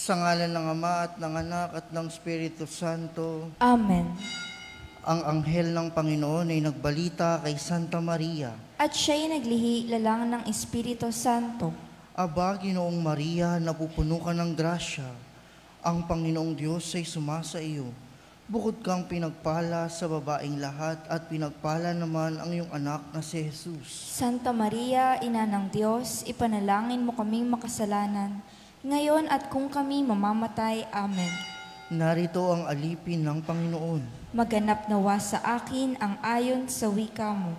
Sa ngalan ng Ama at ng Anak at ng Espiritu Santo. Amen. Ang anghel ng Panginoon ay nagbalita kay Santa Maria. At siya'y naglihi lalang ng Espiritu Santo. Aba, Ginoong Maria, napupuno ka ng grasya. Ang Panginoong Diyos ay sumasa iyo. Bukod kang pinagpala sa babaeng lahat at pinagpala naman ang iyong anak na si Jesus. Santa Maria, Ina ng Diyos, ipanalangin mo kaming makasalanan, ngayon at kung kami mamamatay. Amen. Narito ang alipin ng Panginoon. Maganap nawa sa akin ang ayon sa wika mo.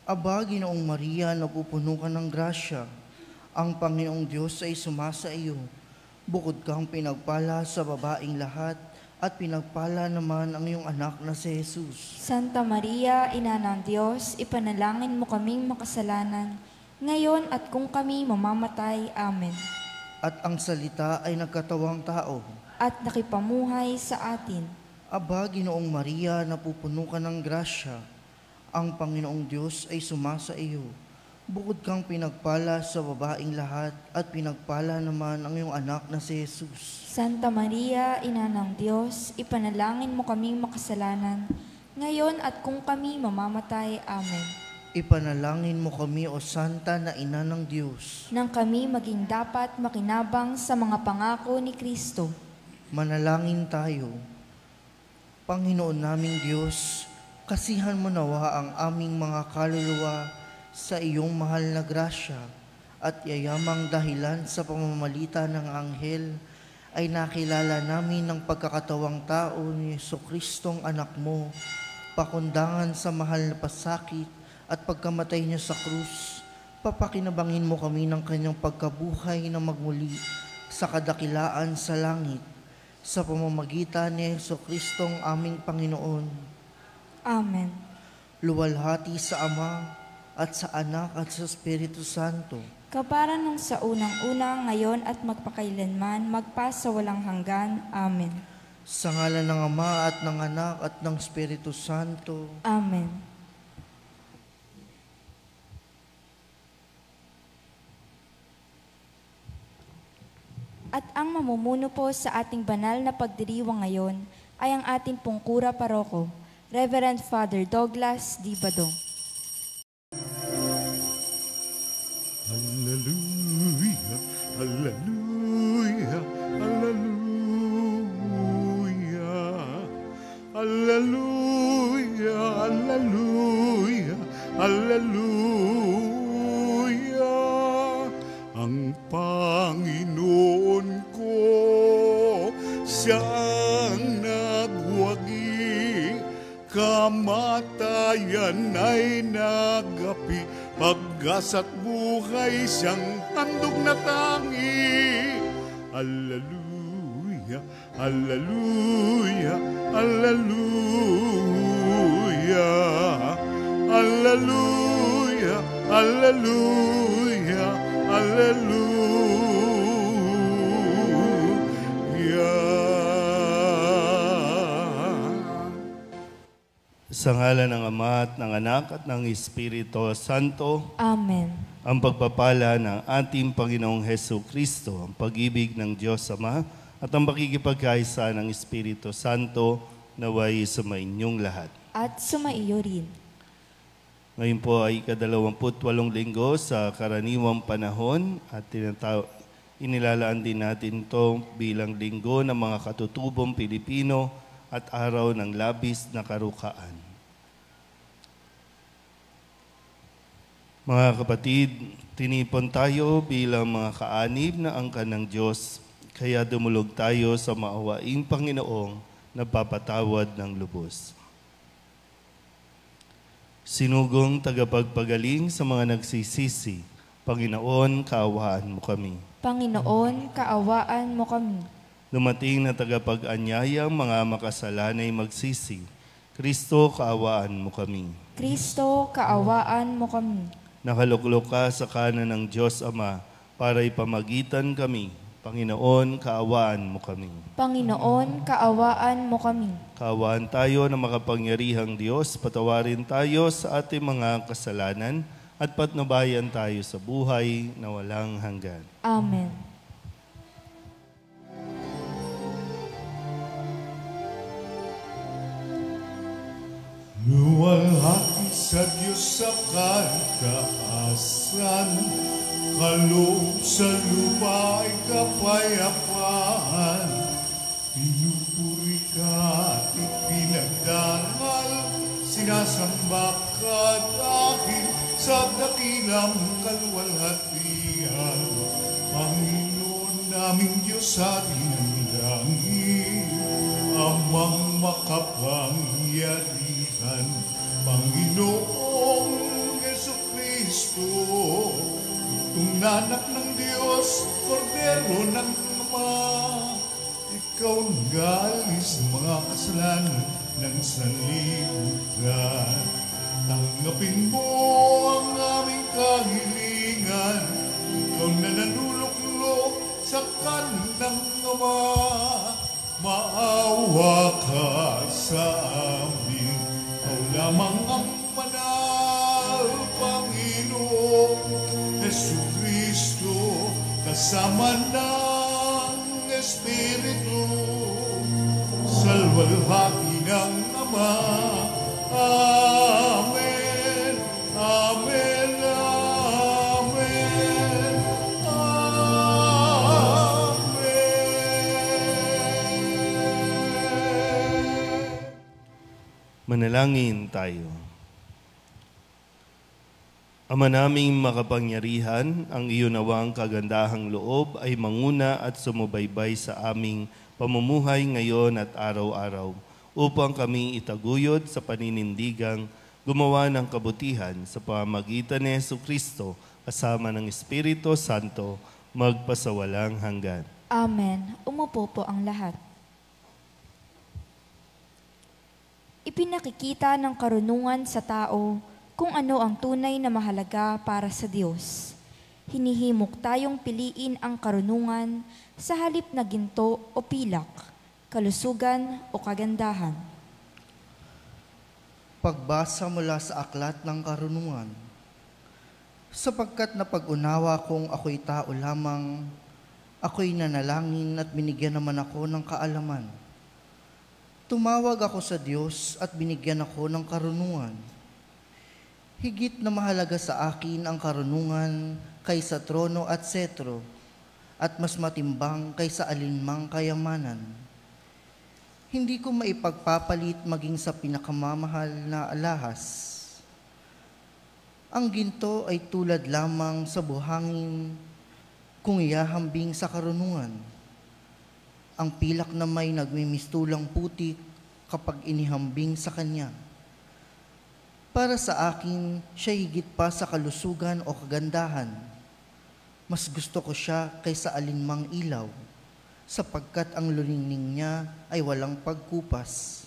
Aba, Ginoong Maria, napupuno ka ng grasya. Ang Panginoong Diyos ay sumasa iyo. Bukod kang pinagpala sa babaeng lahat at pinagpala naman ang iyong anak na si Jesus. Santa Maria, Ina ng Diyos, ipanalangin mo kaming makasalanan, ngayon at kung kami mamamatay. Amen. At ang salita ay nagkatawang tao. At nakipamuhay sa atin. Aba, Ginoong Maria, napupuno ka ng grasya. Ang Panginoong Diyos ay sumasa iyo. Bukod kang pinagpala sa babaeng lahat at pinagpala naman ang iyong anak na si Jesus. Santa Maria, Ina ng Diyos, ipanalangin mo kaming makasalanan, ngayon at kung kami mamamatay. Amen. Ipanalangin mo kami, O Santa na Ina ng Diyos, nang kami maging dapat makinabang sa mga pangako ni Kristo. manalangin tayo. Panginoon naming Diyos, kasihan mo nawa ang aming mga kaluluwa sa iyong mahal na grasya at yayamang dahilan sa pamamalita ng anghel ay nakilala namin ng pagkakatawang tao ni Jesucristong anak mo, pakundangan sa mahal na pasakit at pagkamatay niya sa krus. Papakinabangin mo kami ng kanyang pagkabuhay na magmuli sa kadakilaan sa langit, sa pamamagitan ni Jesucristong aming Panginoon. Amen. Luwalhati sa Ama at sa Anak at sa Espiritu Santo. Kapara nung sa unang-una, ngayon at magpakailanman, magpasawalang hanggan. Amen. Sa ngalan ng Ama at ng Anak at ng Espiritu Santo. Amen. At ang mamumuno po sa ating banal na pagdiriwang ngayon ay ang ating pong kura paroko, Reverend Father Douglas D. Badong. Hallelujah, hallelujah, hallelujah, hallelujah, hallelujah, hallelujah. Ang Panginoon ko, siyang nagwagi, kamatayan ay nagapi, pag-asa't buhay siyang handog na tangi. Hallelujah, hallelujah, hallelujah, hallelujah, hallelujah, hallelujah. Sa ngalan ng Ama at ng Anak at ng Espiritu Santo. Amen. Ang pagpapala ng ating Panginoong Jesucristo, ang pag-ibig ng Diyos Ama at ang pakikipagkaisa ng Espiritu Santo naway sumainyong lahat. At sumaiyo rin. Ngayon po ay ika-28 linggo sa karaniwang panahon at inilalaan din natin ito bilang linggo ng mga katutubong Pilipino at araw ng labis na karukaan. Mga kapatid, tinipon tayo bilang mga kaanib na angkan ng Diyos, kaya dumulog tayo sa maawaing Panginoong nagpapatawad ng lubos. Sinugong tagapagpagaling sa mga nagsisisi, Panginoon, kaawaan mo kami. Panginoon, kaawaan mo kami. Dumating na tagapag-anyayang mga makasalanay magsisi, Kristo, kaawaan mo kami. Kristo, kaawaan mo kami. Nakaluklok ka sa kanan ng Diyos Ama para ipamagitan kami. Panginoon, kaawaan mo kami. Panginoon, kaawaan mo kami. Kaawaan tayo ng makapangyarihang Diyos, patawarin tayo sa ating mga kasalanan at patnubayan tayo sa buhay na walang hanggan. Amen. Luwalhati sa Diyos sa kalikasan, kaloob sa lupa ay kapayapaan. Pinupuri ka at ipinagdaral, sinasamba ka dahil sa dakilang kaluwalhatian. Panginoon naming Diyos sa ng langit, Amang makapangyarihan, Panginoong Jesucristo, itong nanak ng Diyos, Kordero ng Ama, ikaw galis mga kasalanan ng sanlibutan. Tanggapin mo ang aming kahilingan, ikaw na nanuluklok sa kanang Ama. Maawa ka sa amin, ikaw lamang ang manal, Panginoong Jesucristo, kasama ng Espiritu, salwalhati ng Ama. Amen, Amen, Amen, Amen. Manalangin tayo. Ama naming makapangyarihan, ang iyo nawang kagandahang loob ay manguna at sumubaybay sa aming pamumuhay ngayon at araw-araw, upang kami itaguyod sa paninindigang gumawa ng kabutihan sa pamamagitan ni Jesucristo kasama ng Espiritu Santo magpasawalang hanggan. Amen. Umupo po ang lahat. Ipinakikita ng karunungan sa tao kung ano ang tunay na mahalaga para sa Diyos. Hinihimok tayong piliin ang karunungan sa halip na ginto o pilak, kalusugan o kagandahan. Pagbasa mula sa aklat ng karunungan. Sapagkat napag-unawa kong ako'y tao lamang, ako'y nanalangin at binigyan naman ako ng kaalaman. Tumawag ako sa Diyos at binigyan ako ng karunungan. Higit na mahalaga sa akin ang karunungan kaysa trono at setro, at mas matimbang kaysa alinmang kayamanan. Hindi ko maipagpapalit maging sa pinakamamahal na alahas. Ang ginto ay tulad lamang sa buhangin kung iyahambing sa karunungan. Ang pilak na may nagmimistulang putik kapag inihambing sa kanya. Para sa akin, siya higit pa sa kalusugan o kagandahan. Mas gusto ko siya kaysa alinmang ilaw, sapagkat ang luningning niya ay walang pagkupas.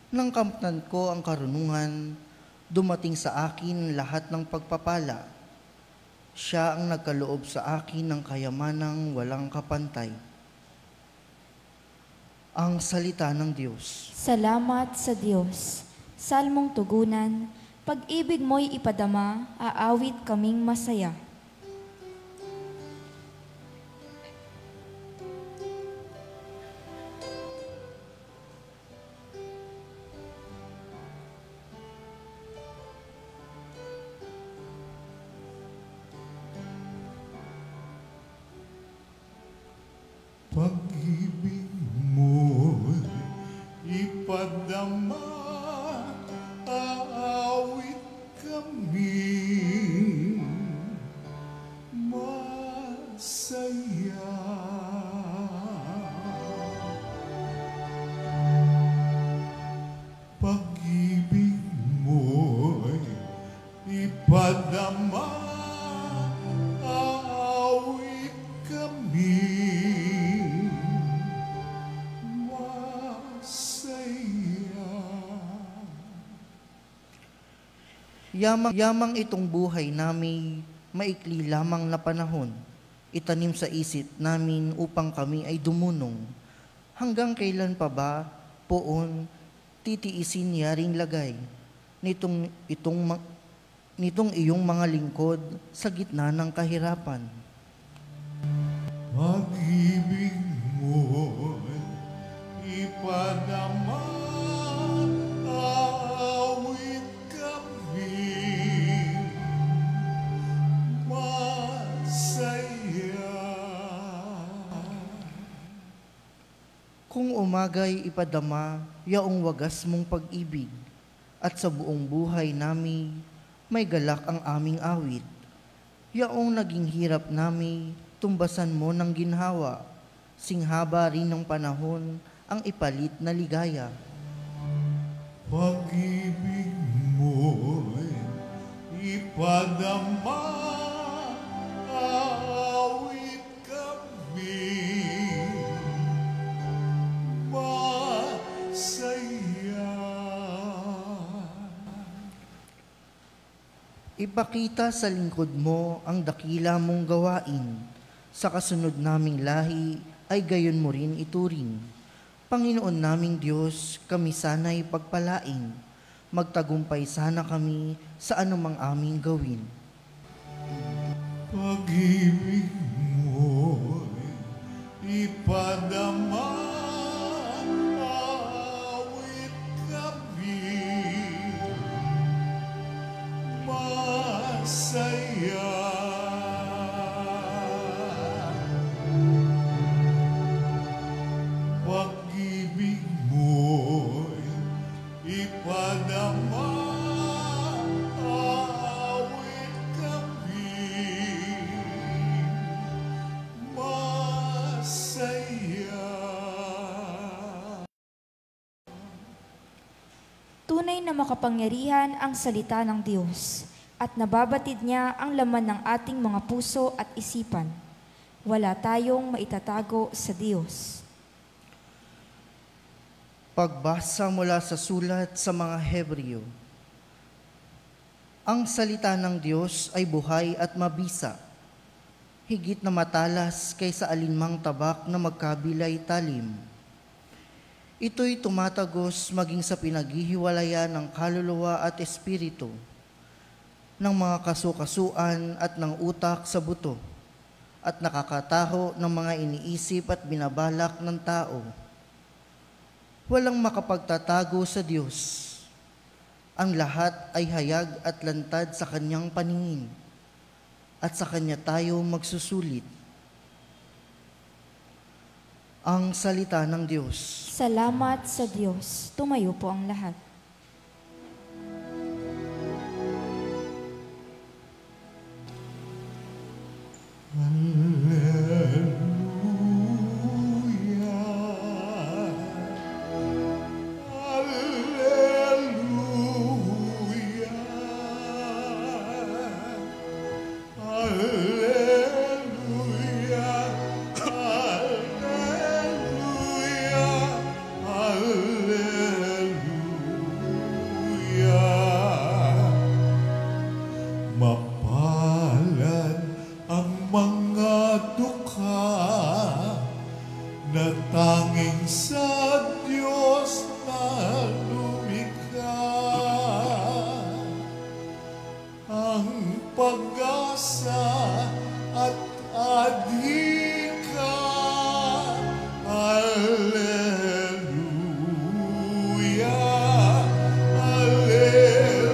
Nang kamtan ko ang karunungan, dumating sa akin lahat ng pagpapala. Siya ang nagkaloob sa akin ng kayamanang walang kapantay. Ang salita ng Diyos. Salamat sa Diyos. Salmong tugunan, pag-ibig mo'y ipadama, aawit kaming masaya. Pag-ibig mo'y ipadama, aawit kami masaya. Pag-ibig mo'y ipadama, aawit kami Yamang itong buhay namin, maikli lamang na panahon, itanim sa isip namin upang kami ay dumunong. Hanggang kailan pa ba, poon, titiisin yaring lagay, nitong iyong mga lingkod sa gitna ng kahirapan. Pag-ibig mo'y ipadama, aawit umagay ipadama yaong wagas mong pag-ibig, at sa buong buhay nami may galak ang aming awit. Yaong naging hirap nami, tumbasan mo ng ginhawa, singhaba rin ng panahon ang ipalit na ligaya. Pag-ibig mo'y ipadama, awit kami, masaya. Ipakita sa lingkod mo ang dakila mong gawain, sa kasunod naming lahi ay gayon mo rin ituring. Panginoon naming Diyos, kami sana'y pagpalain, magtagumpay sana kami sa anumang aming gawin. Pag-ibig mo'y ipadama, awit kami, masaya. Pag-ibig mo'y ipadama, awit kami, masaya. Tunay na makapangyarihan ang salita ng Diyos, at nababatid niya ang laman ng ating mga puso at isipan. Wala tayong maitatago sa Diyos. Pagbasa mula sa sulat sa mga Hebreo. Ang salita ng Diyos ay buhay at mabisa, higit na matalas kaysa alinmang tabak na magkabilay talim. Ito'y tumatagos maging sa pinaghihiwalayan ng kaluluwa at espiritu, ng mga kasukasuan at ng utak sa buto, at nakakataho ng mga iniisip at binabalak ng tao. Walang makapagtatago sa Diyos. Ang lahat ay hayag at lantad sa Kanyang paningin, at sa Kanya tayo magsusulit. Ang salita ng Diyos. Salamat sa Diyos. Tumayo po ang lahat. Mapalad ang mga dukha na tanging sa Diyos na lumikha. Ang pag-asa at adhika, Alleluia, Alleluia.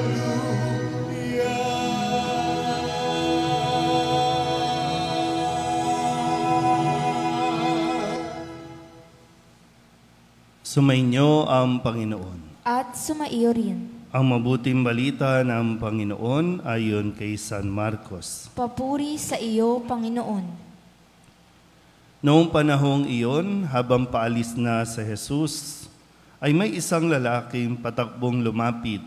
Sumainyo ang Panginoon. At sumaiyo rin. Ang mabuting balita ng Panginoon ayon kay San Marcos. Papuri sa iyo, Panginoon. Noong panahong iyon, habang paalis na sa Jesus, ay may isang lalaking patakbong lumapit,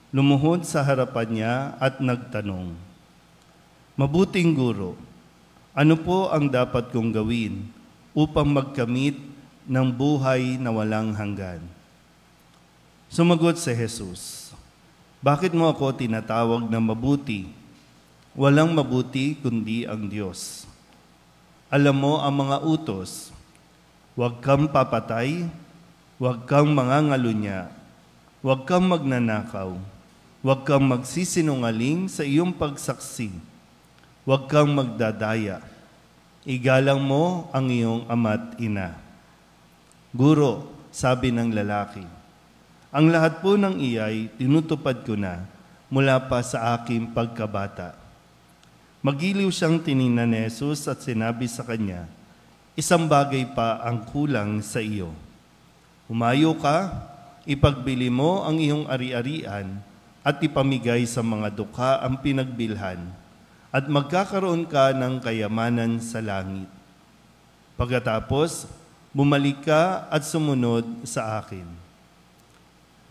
lumuhod sa harapan niya at nagtanong, "Mabuting guro, ano po ang dapat kong gawin upang magkamit ng buhay na walang hanggan?" Sumagot si Jesus, "Bakit mo ako tinatawag na mabuti? Walang mabuti kundi ang Diyos. Alam mo ang mga utos, huwag kang papatay, huwag kang mangangalunya, huwag kang magnanakaw, huwag kang magsisinungaling sa iyong pagsaksi, huwag kang magdadaya, igalang mo ang iyong ama't ina." "Guro," sabi ng lalaki, "ang lahat po ng iyay tinutupad ko na mula pa sa aking pagkabata." Magiliw siyang tiningnan ni Jesus at sinabi sa kanya, "Isang bagay pa ang kulang sa iyo. Humayo ka, ipagbili mo ang iyong ari-arian at ipamigay sa mga dukha ang pinagbilhan, at magkakaroon ka ng kayamanan sa langit. Pagkatapos, bumalik ka at sumunod sa akin.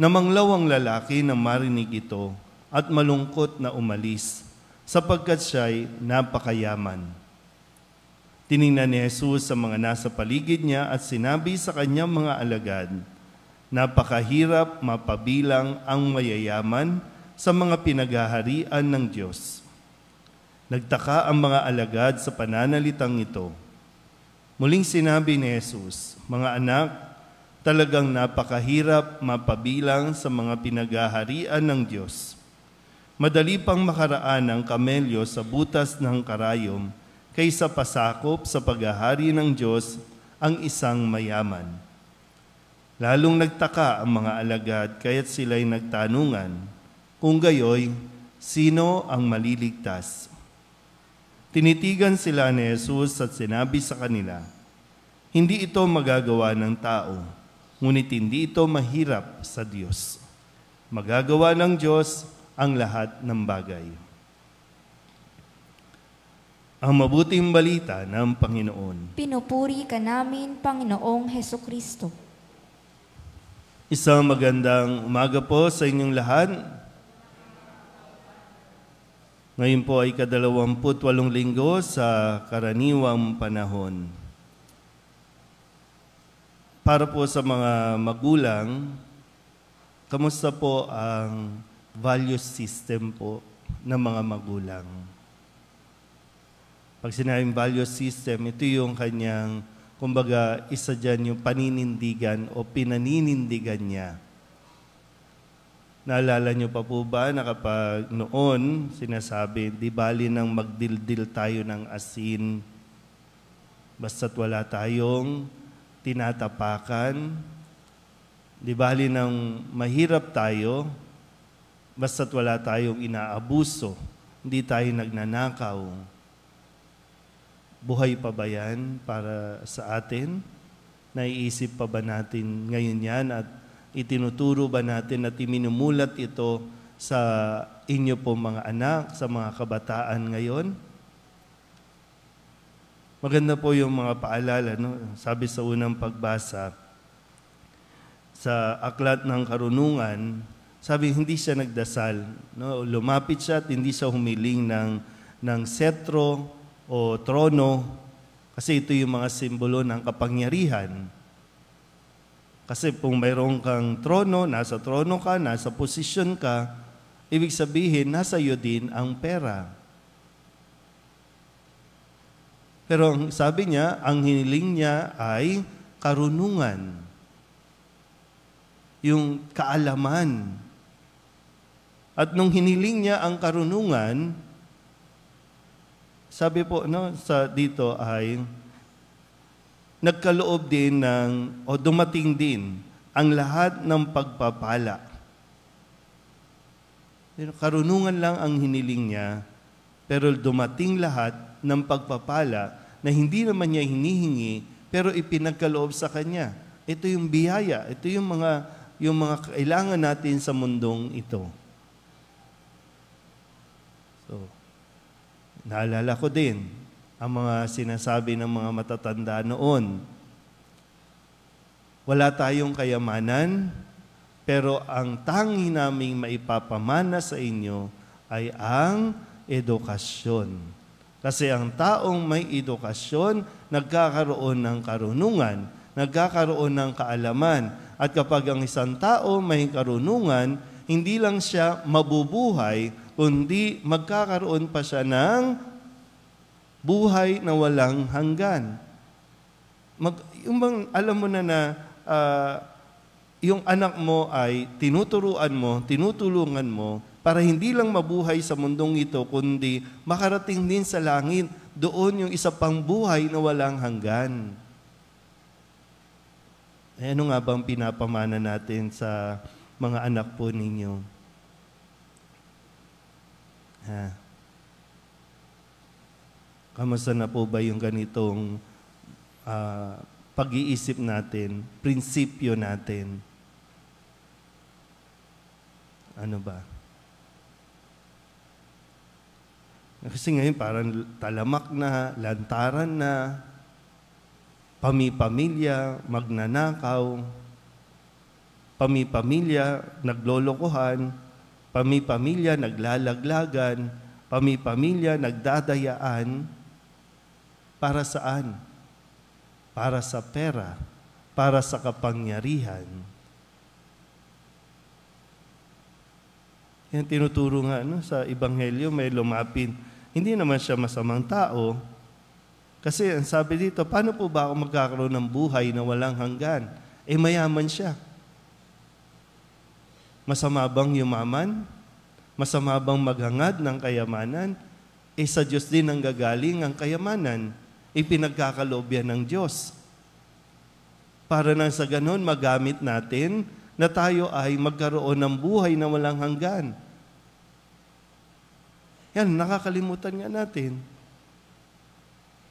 Namanglaw ang lalaki na marinig ito at malungkot na umalis, sapagkat siya'y napakayaman. Tiningnan ni Jesus sa mga nasa paligid niya at sinabi sa kanyang mga alagad, napakahirap mapabilang ang mayayaman sa mga pinaghaharian ng Diyos. Nagtaka ang mga alagad sa pananalitang ito. Muling sinabi ni Jesus, mga anak, talagang napakahirap mapabilang sa mga pinaghaharian ng Diyos. Madali pang makaraan ang kamelyo sa butas ng karayom kaysa pasakop sa paghahari ng Diyos ang isang mayaman. Lalong nagtaka ang mga alagad kaya't sila'y nagtanungan, kung gayoy, sino ang maliligtas? Tinitigan sila ni Jesus at sinabi sa kanila, hindi ito magagawa ng tao, ngunit hindi ito mahirap sa Diyos. Magagawa ng Diyos ang lahat ng bagay. Ang mabuting balita ng Panginoon. Pinupuri ka namin, Panginoong Hesukristo. Isang magandang umaga po sa inyong lahat. Ngayon po ay 28 linggo sa karaniwang panahon. Para po sa mga magulang, kamusta po ang value system po ng mga magulang? Pag sinabing value system, ito yung kanyang, kumbaga, isa dyan yung paninindigan o pinaninindigan niya. Naalala niyo pa po ba na kapag noon sinasabi, di bali nang magdildil tayo ng asin, basta't wala tayong tinatapakan, di bali nang mahirap tayo, basta't wala tayong inaabuso, hindi tayo nagnanakaw. Buhay pa ba yan para sa atin? Naiisip pa ba natin ngayon yan at itinuturo ba natin at iminumulat ito sa inyo po mga anak, sa mga kabataan ngayon? Maganda po yung mga paalala, no? Sabi sa unang pagbasa, sa Aklat ng Karunungan, sabi hindi siya nagdasal. No? Lumapit siya at hindi siya humiling ng setro o trono, kasi ito yung mga simbolo ng kapangyarihan. Kasi kung mayroon kang trono, nasa trono ka, nasa posisyon ka, ibig sabihin, nasa iyo din ang pera. Pero sabi niya, ang hiniling niya ay karunungan. Yung kaalaman. At nung hiniling niya ang karunungan, sabi po dito ay nagkaloob din o dumating din ang lahat ng pagpapala. Karunungan lang ang hiniling niya, pero dumating lahat ng pagpapala na hindi naman niya hinihingi, pero ipinagkaloob sa kanya. Ito yung biyaya, ito yung mga kailangan natin sa mundong ito. So, naalala ko din ang mga sinasabi ng mga matatanda noon. Wala tayong kayamanan, pero ang tangi naming maipapamana sa inyo ay ang edukasyon. Kasi ang taong may edukasyon, nagkakaroon ng karunungan, nagkakaroon ng kaalaman. At kapag ang isang tao may karunungan, hindi lang siya mabubuhay, kundi magkakaroon pa siya ng buhay na walang hanggan. Alam mo na yung anak mo ay tinutulungan mo para hindi lang mabuhay sa mundong ito, kundi makarating din sa langit, doon yung isa pang buhay na walang hanggan. Ano nga bang pinapamana natin sa mga anak po ninyo? Kamusta na po ba yung ganitong pag-iisip natin, prinsipyo natin. Ano ba? Kasi ngayon parang talamak na, lantaran na, pamipamilya, magnanakaw, pamipamilya, naglolokohan, pamipamilya, naglalaglagan, pamipamilya, nagdadayaan. Para saan? Para sa pera, para sa kapangyarihan. Yan tinuturo nga sa Ebanghelyo, may lumapit. Hindi naman siya masamang tao. Kasi ang sabi dito, paano po ba ako magkakaroon ng buhay na walang hanggan? Mayaman siya. Masama bang yumaman? Masama bang maghangad ng kayamanan? Sa Diyos din ang gagaling ang kayamanan. Ipinagkakaloob yan ng Diyos. Para nang sa ganon, magamit natin na tayo ay magkaroon ng buhay na walang hanggan. Yan, nakakalimutan nga natin.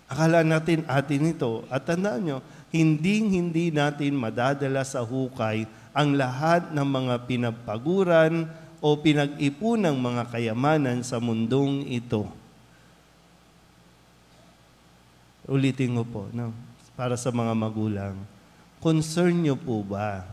Akala natin atin ito. At tandaan nyo, hindi natin madadala sa hukay ang lahat ng mga pinagpaguran o pinag-ipunang mga kayamanan sa mundong ito. Ulitin ko po, para sa mga magulang. Concern nyo po ba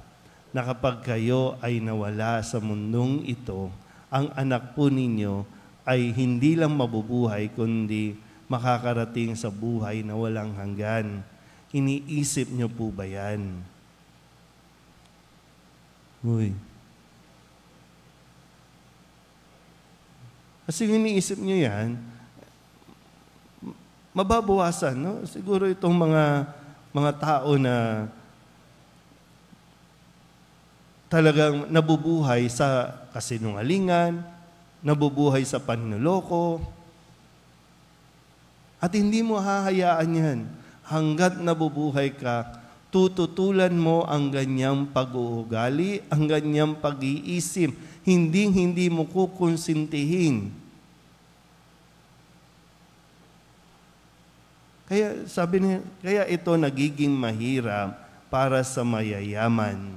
na kapag kayo ay nawala sa mundong ito, ang anak po ninyo ay hindi lang mabubuhay, kundi makakarating sa buhay na walang hanggan? Iniisip nyo po ba yan? Uy. Kasi iniisip nyo yan, mababawasan, no? Siguro itong mga tao na talagang nabubuhay sa kasinungalingan, nabubuhay sa panloloko, at hindi mo hahayaan yan. Hanggat nabubuhay ka, tututulan mo ang ganyang pag-uugali, ang ganyang pag-iisip. Hindi mo kukonsintihin. Kaya sabi niya, kaya ito nagiging mahirap para sa mayayaman.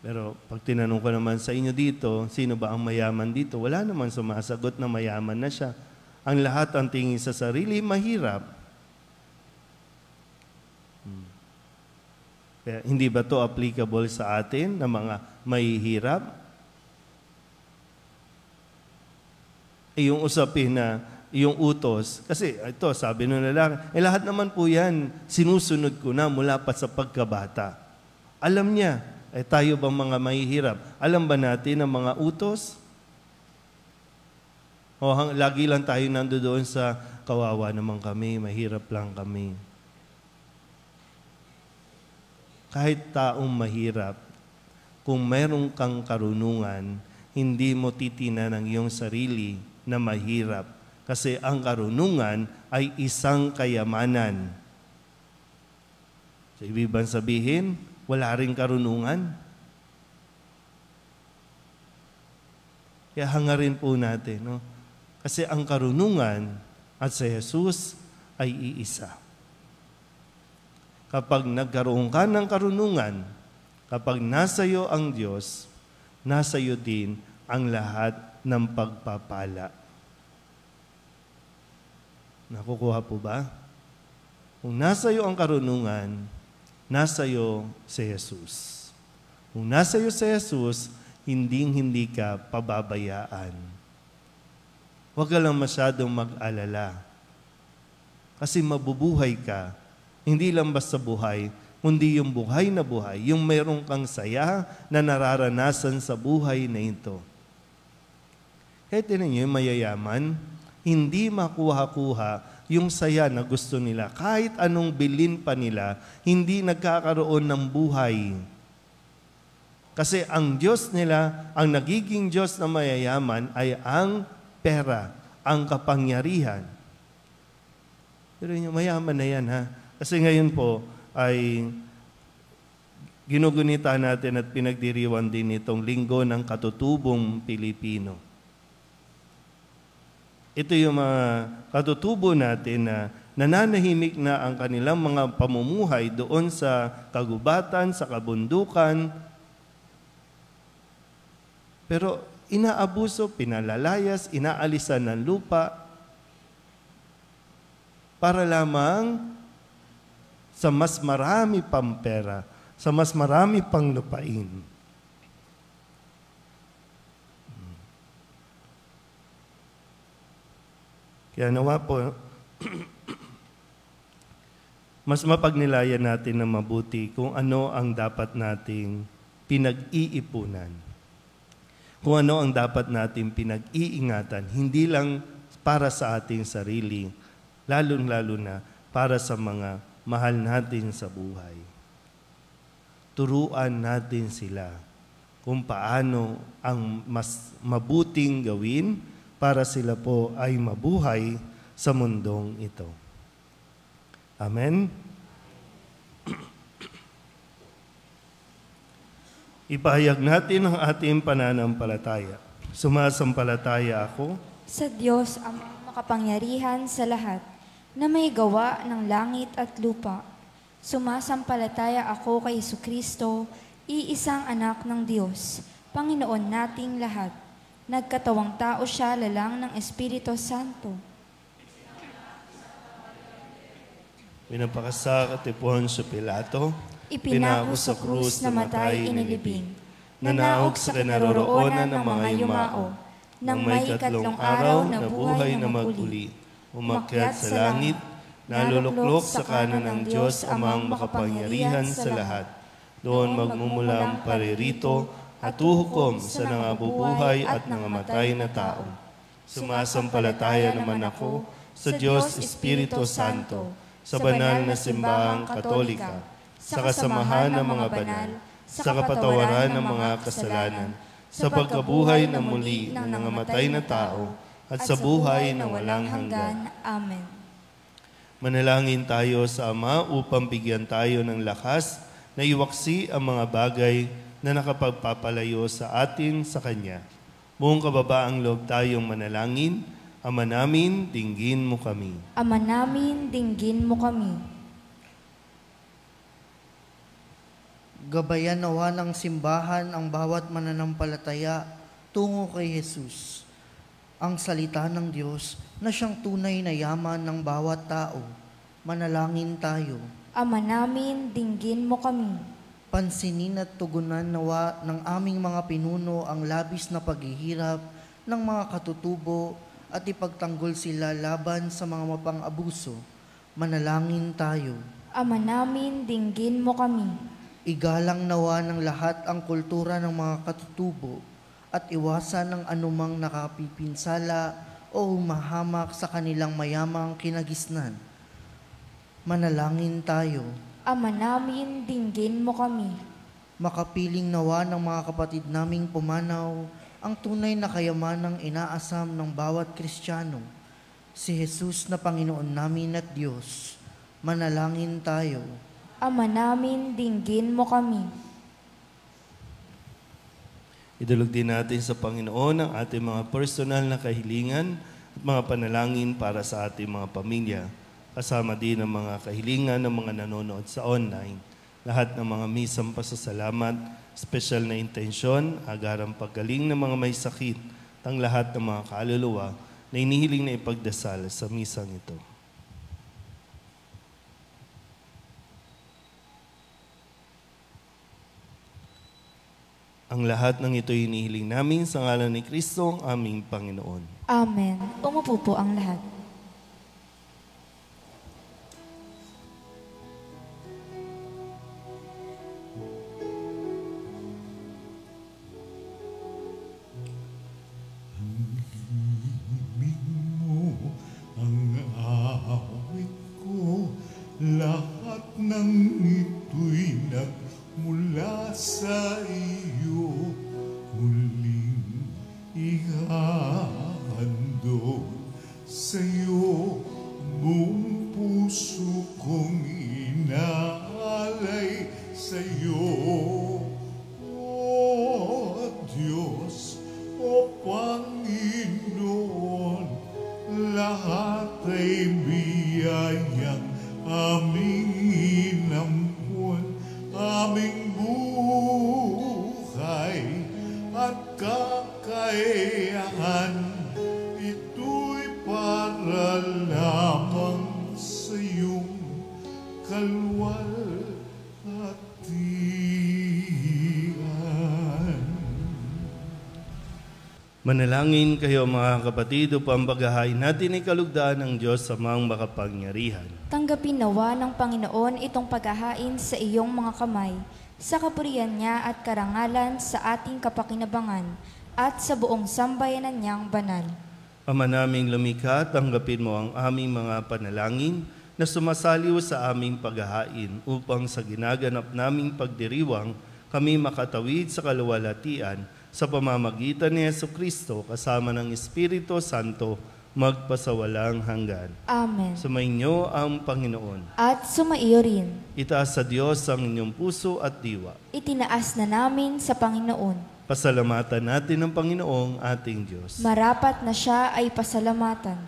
Pero pag tinanong ko naman sa inyo dito, sino ba ang mayaman dito? Wala naman sumasagot na mayaman na siya. Ang lahat ang tingin sa sarili, mahirap. Kaya hindi ba to applicable sa atin na mga mahihirap? Yung usapin na yung utos, kasi ito, sabi nung lalaki, lahat naman po yan, sinusunod ko na mula pa sa pagkabata. Alam niya, tayo bang mga mahihirap? Alam ba natin ang mga utos? O lagi lang tayo nandoon sa kawawa naman kami, mahirap lang kami. Kahit taong mahirap, kung meron kang karunungan, hindi mo titinan ang iyong sarili na mahirap. Kasi ang karunungan ay isang kayamanan. So, ibig bang sabihin, wala ring karunungan? Kaya hangarin po natin, no? Kasi ang karunungan at si Jesus ay iisa. Kapag nagkaroon ka ng karunungan, kapag nasa iyo ang Diyos, nasa iyo din ang lahat ng pagpapala. Nakukuha po ba? Kung nasa iyo ang karunungan, nasa iyo si Jesus. Kung nasa iyo si Jesus, hindi ka pababayaan. Huwag ka lang masyadong mag-alala. Kasi mabubuhay ka, hindi lang basta buhay, kundi yung buhay na buhay, yung mayroong kang saya na nararanasan sa buhay na ito. Kaya tinan niyo, yung mayayaman, hindi makuha-kuha yung saya na gusto nila. Kahit anong bilin pa nila, hindi nagkakaroon ng buhay. Kasi ang Diyos nila, ang nagiging Diyos na mayayaman ay ang pera, ang kapangyarihan. Pero yung mayaman na yan, ha? Kasi ngayon po ay ginugunita natin at pinagdiriwan din itong linggo ng katutubong Pilipino. Ito yung mga katutubo natin na nananahimik na ang kanilang mga pamumuhay doon sa kagubatan, sa kabundukan. Pero inaabuso, pinalalayas, inaalisan ng lupa para lamang sa mas marami pang pera, sa mas marami pang lupain. Kaya nawa po, mas mapagnilayan natin na mabuti kung ano ang dapat nating pinag-iipunan. Kung ano ang dapat nating pinag-iingatan, hindi lang para sa ating sarili, lalo-lalo na para sa mga mahal natin sa buhay. Turuan natin sila kung paano ang mas mabuting gawin para sila po ay mabuhay sa mundong ito. Amen? Ipahayag natin ang ating pananampalataya. Sumasampalataya ako Sa Diyos ang makapangyarihan sa lahat, na may gawa ng langit at lupa. Sumasampalataya ako kay Jesucristo, iisang anak ng Diyos, Panginoon nating lahat. Nagkatawang tao siya lalang ng Espiritu Santo. Pinapakasak at ipuan sa Pilato, Ipinako sa krus na matay inilibing, nanaog sa kinaroroonan ng mga yumao, nang may ikatlong araw na buhay na maguli, umakyat sa langit, naluluklok sa kanan ng Diyos amang makapangyarihan sa lahat. Doon magmumula ang paririto at uhukom sa nangabubuhay at nangamatay na tao. Sumasampalataya naman ako sa Diyos Espiritu Santo, sa banal na simbahang Katolika, sa kasamahan ng mga banal, sa kapatawaran ng mga kasalanan, sa pagkabuhay na muli ng nangamatay na tao, at sa buhay na walang hanggan. Amen. Manalangin tayo sa Ama upang bigyan tayo ng lakas na iwaksi ang mga bagay na nakapagpapalayo sa atin sa Kanya. Buong kababaang loob tayong manalangin. Ama namin, dinggin mo kami. Ama namin, dinggin mo kami. Gabayan nawa ng simbahan ang bawat mananampalataya tungo kay Jesus, ang salita ng Diyos na siyang tunay na yaman ng bawat tao. Manalangin tayo. Ama namin, dinggin mo kami. Pansinin at tugunan nawa ng aming mga pinuno ang labis na paghihirap ng mga katutubo at ipagtanggol sila laban sa mga mapang-abuso. Manalangin tayo. Ama namin, dinggin mo kami. Igalang nawa ng lahat ang kultura ng mga katutubo at iwasan ng anumang nakapipinsala o humahamak sa kanilang mayamang kinagisnan. Manalangin tayo. Ama namin, dinggin mo kami. Makapiling nawa ng mga kapatid naming pumanaw ang tunay na kayamanang inaasam ng bawat Kristiyano, si Jesus na Panginoon namin at Diyos. Manalangin tayo. Ama namin, dinggin mo kami. Idulog din natin sa Panginoon ang ating mga personal na kahilingan at mga panalangin para sa ating mga pamilya. Kasama din ang mga kahilingan ng mga nanonood sa online. Lahat ng mga misang pasasalamat, special na intensyon, agarang paggaling ng mga may sakit, at ang lahat ng mga kaluluwa na inihiling na ipagdasal sa misang ito. Ang lahat ng ito inihiling namin sa ngalan ni Kristo, ang aming Panginoon. Amen. Umupo po ang lahat. Lahat ng ito'y nagmula sa iyo, muling ihahandog sa at kakayahan, ito'y para lamang sa iyong kalwalhatian. Manalangin kayo mga kapatid upang paghahain natin ay kalugdan ng Diyos sa mga makapangyarihan. Tanggapin nawa ng Panginoon itong paghahain sa iyong mga kamay, sa kapurihan niya at karangalan sa ating kapakinabangan, at sa buong sambayanan niyang banal. Ama naming lumikha, tanggapin mo ang aming mga panalangin na sumasaliw sa aming paghahain upang sa ginaganap naming pagdiriwang kami makatawid sa kaluwalhatian sa pamamagitan ni Jesucristo kasama ng Espiritu Santo magpasawalang hanggan. Amen. Sumainyo ang Panginoon. At sumaiyo rin. Itaas sa Diyos ang inyong puso at diwa. Itinaas na namin sa Panginoon. Pasalamatan natin ang Panginoong ating Diyos. Marapat na siya ay pasalamatan.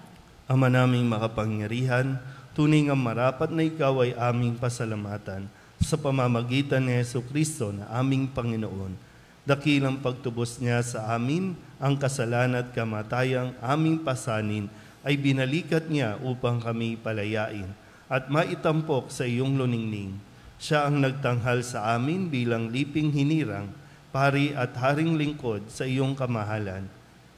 Ama naming makapangyarihan, tunay nga marapat na ikaw ay aming pasalamatan sa pamamagitan ni Jesucristo na aming Panginoon. Dakilang pagtubos niya sa amin, ang kasalanan at kamatayang aming pasanin ay binalikat niya upang kami palayain at maitampok sa iyong luningning. Siya ang nagtanghal sa amin bilang liping hinirang, pari at haring lingkod sa iyong kamahalan.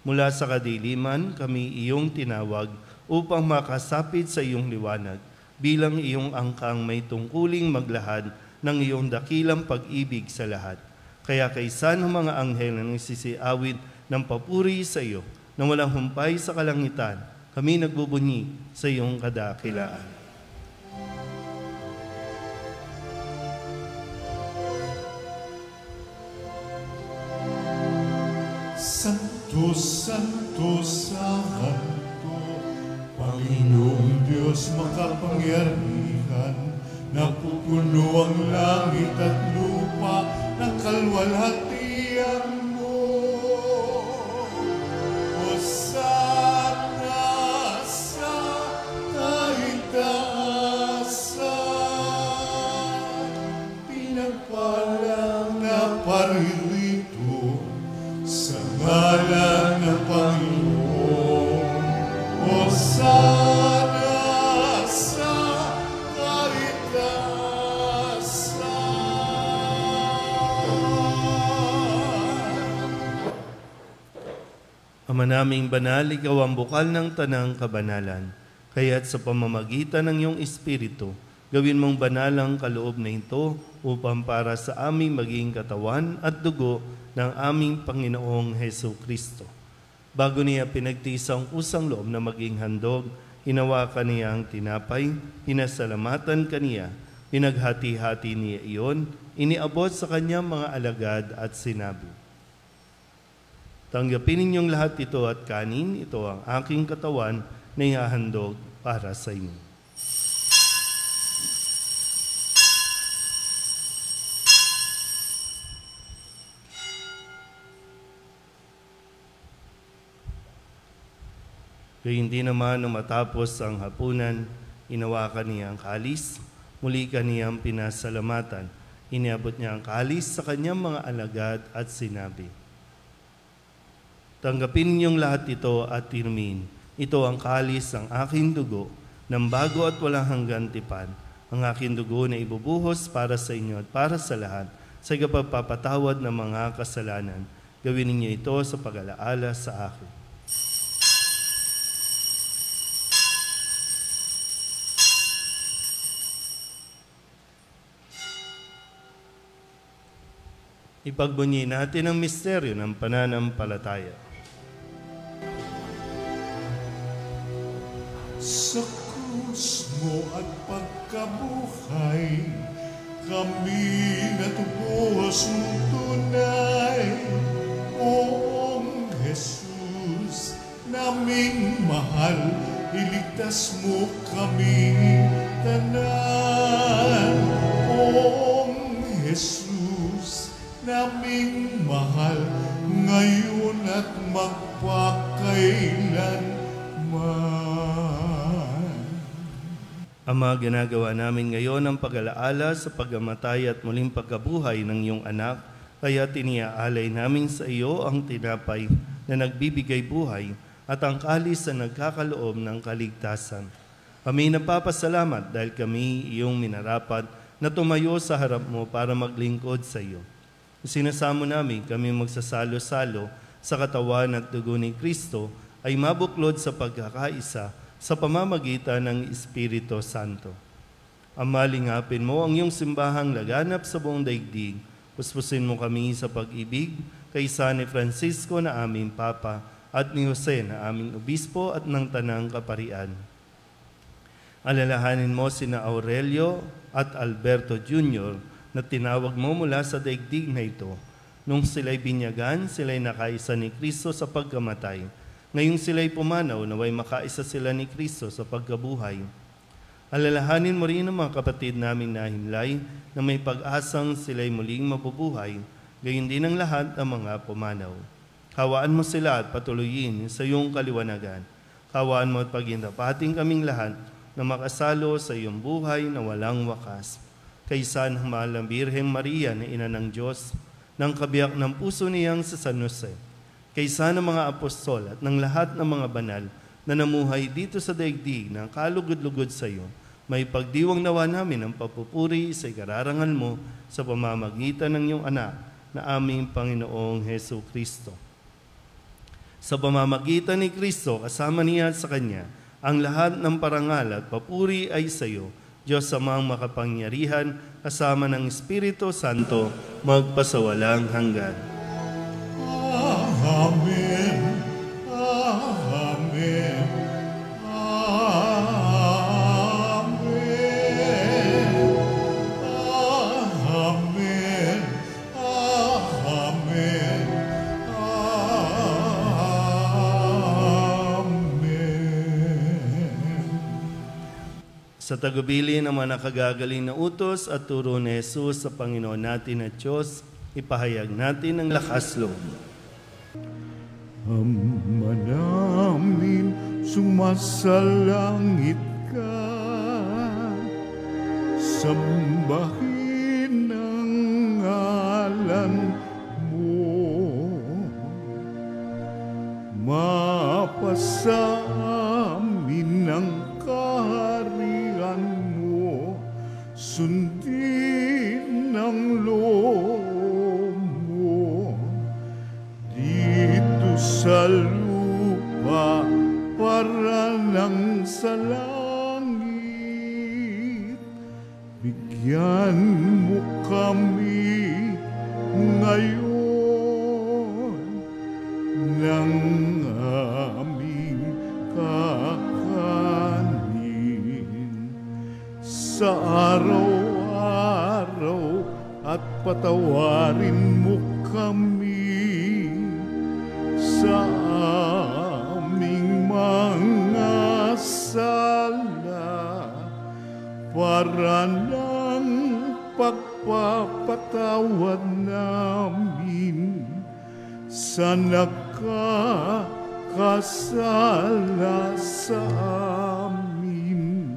Mula sa kadiliman kami iyong tinawag upang makasapit sa iyong liwanag bilang iyong angkang may tungkuling maglahad ng iyong dakilang pag-ibig sa lahat. Kaya kaysa ng mga anghel na nagsisiawit ng papuri sa iyo na walang humpay sa kalangitan, kami nagbubunyi sa iyong kadakilaan. Santo, Santo, Santo, Panginoong Diyos makapangyarihan, napupuno ang langit at lupa ng kalwalhatian mo. Hosana sa kaitaasan, pinagpalang na paririto sa ngalan ng Panginoon. Hosana sa Ama naming banal, ikaw ang bukal ng tanang kabanalan. Kaya't sa pamamagitan ng iyong Espiritu, gawin mong banal ang kaloob na ito upang para sa aming maging katawan at dugo ng aming Panginoong Jesucristo. Bago niya pinagtiis ang kusang loob na maging handog, hinawakan niya ang tinapay, pinasalamatan kaniya, pinaghati-hati niya iyon, iniabot sa kanyang mga alagad at sinabi, tanggapin ninyong lahat ito at kanin, ito ang aking katawan na ihahandog para sa inyo. Kaya hindi naman nung matapos ang hapunan, inawakan niya ang kalis, muli kaniyang pinasalamatan. Iniabot niya ang kalis sa kanyang mga alagad at sinabi, tanggapin ninyong lahat ito at inumin. Ito ang kalis ng aking dugo, ng bago at walang hanggang tipan. Ang aking dugo na ibubuhos para sa inyo at para sa lahat, sa ikapagpapatawad ng mga kasalanan. Gawin ninyo ito sa pag-alaala sa akin. Ipagbunyi natin ang misteryo ng pananampalataya. Sa krus mo at pagkabuhay, kami natubos mong tunay. Oong Jesus, naming mahal, iligtas mo kami tanan. Oong Jesus, naming mahal, ngayon at magpakailanman. Ama, ginagawa namin ngayon ang pag-alaala sa pagkamatay at muling pagkabuhay ng iyong anak Kaya tiniaalay namin sa iyo ang tinapay na nagbibigay buhay at ang kalis na nagkakaloob ng kaligtasan. Kami napapasalamat dahil kami iyong minarapat na tumayo sa harap mo para maglingkod sa iyo. Sinasamo namin kami magsasalo-salo sa katawan at dugo ni Kristo ay mabuklod sa pagkakaisa sa pamamagitan ng Espiritu Santo. Ama, lingapin mo ang iyong simbahang laganap sa buong daigdig. Puspusin mo kami sa pag-ibig kaysa ni Francisco na aming Papa at ni Jose na aming Obispo at ng Tanang Kaparian. Alalahanin mo sina Aurelio at Alberto Jr. na tinawag mo mula sa daigdig na ito. Nung sila'y binyagan, sila'y nakaisa ni Kristo sa pagkamatay. Ngayong sila'y pumanaw, naway makaisa sila ni Kristo sa pagkabuhay. Alalahanin mo rin ang mga kapatid naming nahimlay na may pag-asang sila'y muling mabubuhay, gayon din ang lahat ng mga pumanaw. Kawaan mo sila at patuloyin sa iyong kaliwanagan. Kawaan mo at pagindapating kaming lahat na makasalo sa iyong buhay na walang wakas. Kaysa ng mahal na Birheng Maria na Ina ng Diyos, ng kabiyak ng puso niyang sa San Jose, kaysa ng mga apostol at ng lahat ng mga banal na namuhay dito sa daigdig ng kalugod-lugod sa iyo, may pagdiwang nawa namin ang papupuri sa ikararangal mo sa pamamagitan ng iyong anak na aming Panginoong Hesu Kristo. Sa pamamagitan ni Kristo, kasama niya at sa Kanya, ang lahat ng parangal at papuri ay sa iyo, Diyos Amang makapangyarihan, kasama ng Espiritu Santo, magpasawalang hanggan. Amen. Amen. Sa tagubili ng mga nakagagaling na utos at turo ni Jesus sa Panginoon natin at Diyos, ipahayag natin ang lakas loob. Ama namin, sumasalangit ka, sambahin ang ngalan mo, mapasa amin ang kaharian mo, sundin ang loob mo, dito sa lupa para lang sa langit. Bigyan mo kami ngayon ng aming kakanin sa araw-araw at patawarin mo kami sa aming mga sala para ng pagpapatawad namin sa nakakasala sa amin.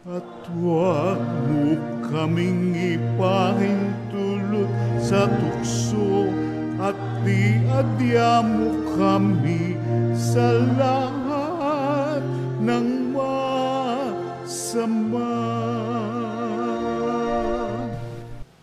At huwag mo kaming ipahintulot sa tukso at diadya mo kami sa lahat ng masama.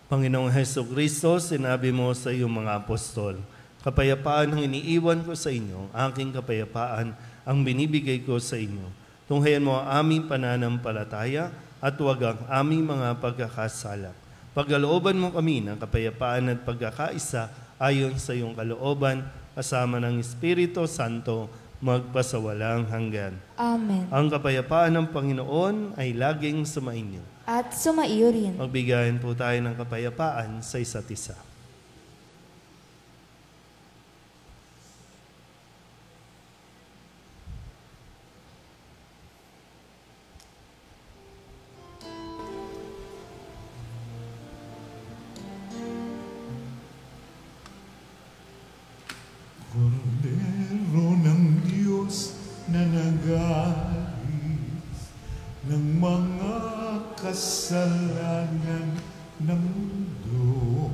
Panginoong Heso Kristo, sinabi mo sa iyong mga apostol, kapayapaan ang iniiwan ko sa inyo, aking kapayapaan ang binibigay ko sa inyo. Tunghayan mo ang aming pananampalataya at huwag ang aming mga pagkakasala. Pagkalooban mo kami ng kapayapaan at pagkakaisa ayon sa iyong kalooban, kasama ng Espiritu Santo, magpasawalang hanggan. Amen. Ang kapayapaan ng Panginoon ay laging sumainyo. At sumaiyo rin. Magbigayan po tayo ng kapayapaan sa isa't isa. Kordero ng Diyos na nag-aalis ng mga kasalanan ng mundo,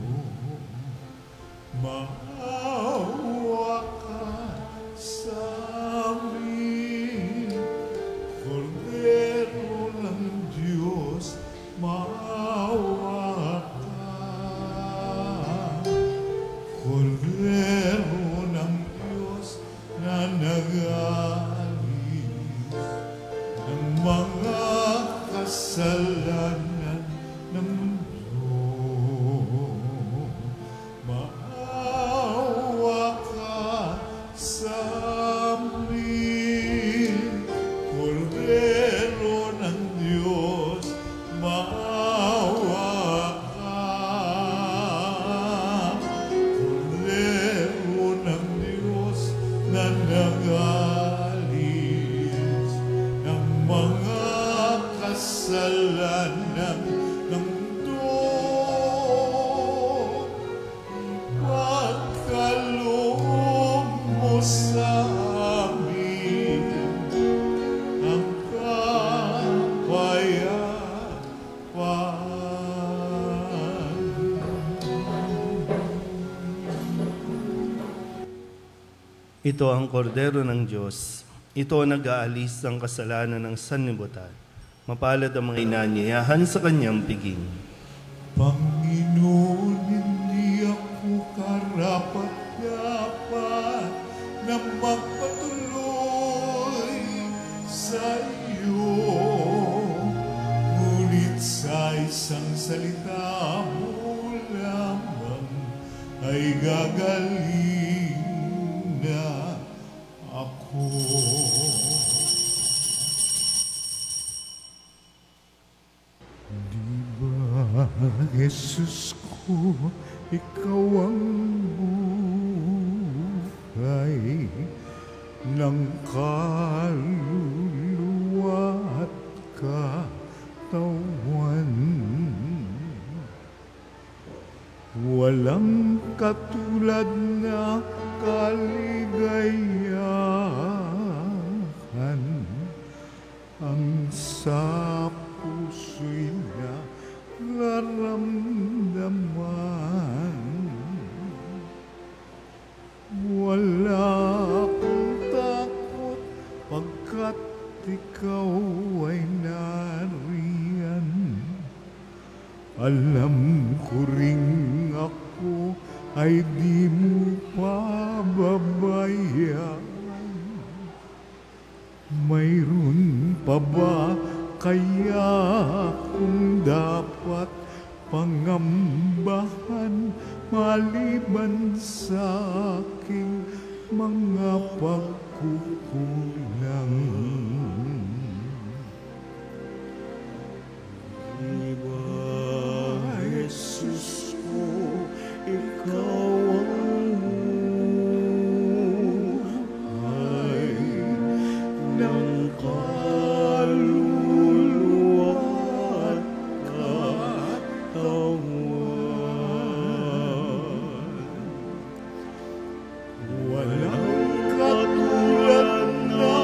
Ito ang kordero ng Diyos. Ito ang nag-aalis ng kasalanan ng sanlibutan. Mapalad ang mga inanyayahan sa kanyang piging. Panginoon, hindi ako karapat-dapat na magpatuloy sa iyo. Ngunit sa isang salita mo lamang ay gagaling na ako. Di ba, Jesus ko, ikaw ang buhay ng kaluluwa at katawan. Walang katulad na kaligayahan ang sa puso'y nararamdaman. Wala akong takot pagkat ikaw ay nariyan. Alam ko ring ako ay di mo pababayaan. Mayroon pa ba kaya kung dapat pangambahan maliban sa aking mga pagkukulang? Diba, Jesus ko, ikaw ang buhay ng kaluluwa at katawan. Walang katulad na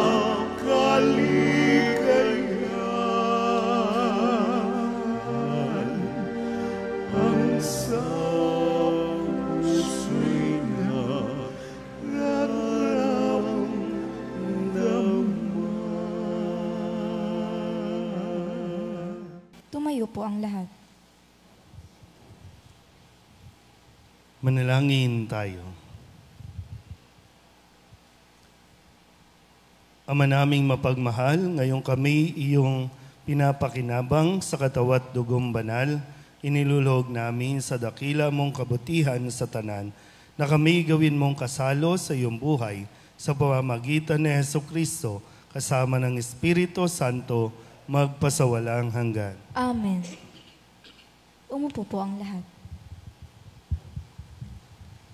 kaligayahan ang sa puso'y nararamdaman. Tumayo po ang lahat. Manalangin tayo. Ama naming mapagmahal, ngayong kami iyong pinapakinabang sa katawat dugong banal, inilulog namin sa dakila mong kabutihan sa tanan, na kami gawin mong kasalo sa iyong buhay sa pamamagitan ni Jesucristo kasama ng Espiritu Santo magpasawalang hanggan. Amen. Umupo po ang lahat.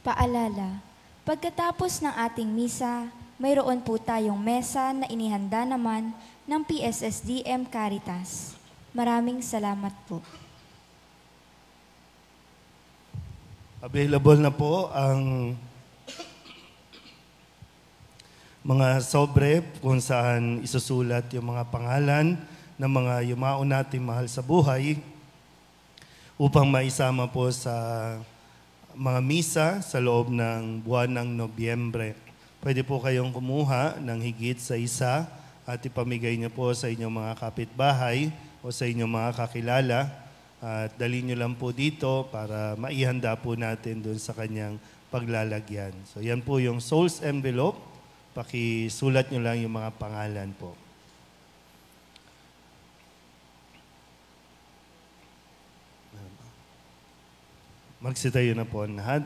Paalala, pagkatapos ng ating misa, mayroon po tayong mesa na inihanda naman ng PSSDM Caritas. Maraming salamat po. Available na po ang mga sobre kung saan isusulat yung mga pangalan ng mga yumao nating mahal sa buhay upang maisama po sa mga misa sa loob ng buwan ng Nobyembre. Pwede po kayong kumuha ng higit sa isa at ipamigay niyo po sa inyong mga kapitbahay o sa inyong mga kakilala. At dalhin niyo lang po dito para maihanda po natin doon sa kanyang paglalagyan. So yan po yung Souls Envelope. Pakisulat niyo lang yung mga pangalan po. Magsitayo na po ang lahat.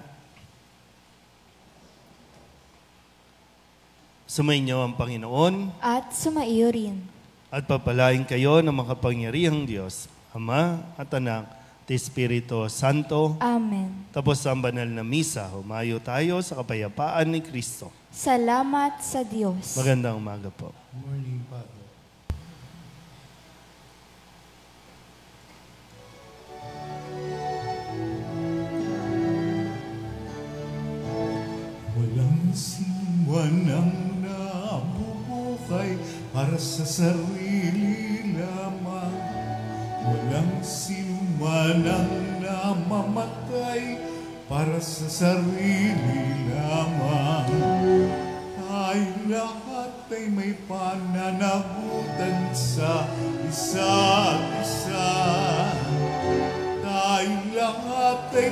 Sumainyo ang Panginoon. At sumaiyo rin. At papalain kayo ng makapangyarihang Diyos, Ama at Anak, at Espiritu Santo. Amen. Tapos ang banal na misa, humayo tayo sa kapayapaan ni Kristo. Salamat sa Diyos. Magandang umaga po. Morning, Father. Walang sinuman ang nabubuhay para sa sarili lamang. Walang sinuman ang namamatay para sa sarili lamang. ay may pananagutan sa isa't isa. Tayong lahat ay